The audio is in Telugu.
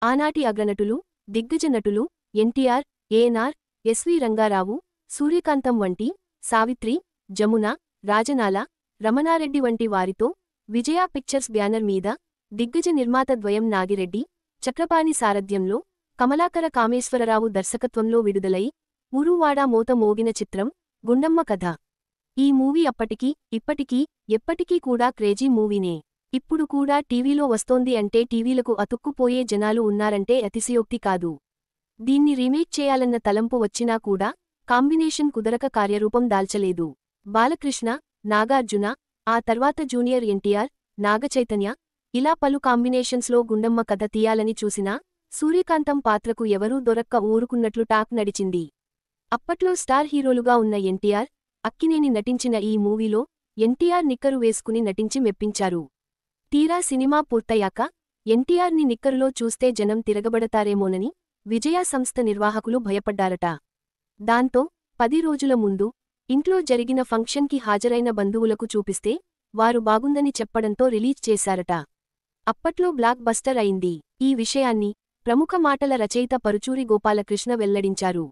ఆనాటి అగ్రనటులు, దిగ్గజ నటులు ఎన్టీఆర్, ఏఎన్ఆర్, ఎస్వి రంగారావు, సూర్యకాంతం వంటి, సావిత్రి, జమున, రాజనాల, రమణారెడ్డి వంటి వారితో విజయా పిక్చర్స్ బ్యానర్ మీద దిగ్గజ నిర్మాత ద్వయం నాగిరెడ్డి, చక్రపాణి సారథ్యంలో కమలాకర కామేశ్వరరావు దర్శకత్వంలో విడుదలై ఊరువాడా మోత మోగిన చిత్రం గుండమ్మ కథ. ఈ మూవీ అప్పటికీ, ఇప్పటికీ, ఎప్పటికీ కూడా క్రేజీ మూవీనే. ఇప్పుడు కూడా టీవీలో వస్తోంది అంటే టీవీలకు అతుక్కుపోయే జనాలు ఉన్నారంటే అతిశయోక్తి కాదు. దీన్ని రీమేక్ చేయాలన్న తలంపు వచ్చినా కూడా కాంబినేషన్ కుదరక కార్యరూపం దాల్చలేదు. బాలకృష్ణ, నాగార్జున, ఆ తర్వాత జూనియర్ ఎన్టీఆర్, నాగచైతన్య, ఇలా పలు కాంబినేషన్స్లో గుండమ్మ కథ తీయాలని చూసినా సూర్యకాంతం పాత్రకు ఎవరూ దొరక్క ఊరుకున్నట్లు టాక్ నడిచింది. అప్పట్లో స్టార్ హీరోలుగా ఉన్న ఎన్టీఆర్, అక్కినేని నటించిన ఈ మూవీలో ఎన్టీఆర్ నిక్కరు వేసుకుని నటించి మెప్పించారు. తీరా సినిమా పూర్తయ్యాక ఎన్టీఆర్ని నిక్కరులో చూస్తే జనం తిరగబడతారేమోనని విజయా సంస్థ నిర్వాహకులు భయపడ్డారట. దాంతో 10 రోజుల ముందు ఇంట్లో జరిగిన ఫంక్షన్కి హాజరైన బంధువులకు చూపిస్తే వారు బాగుందని చెప్పడంతో రిలీజ్ చేశారట. అప్పట్లో బ్లాక్ బస్టర్ అయింది. ఈ విషయాన్ని ప్రముఖ మాటల రచయిత పరుచూరి గోపాలకృష్ణ వెల్లడించారు.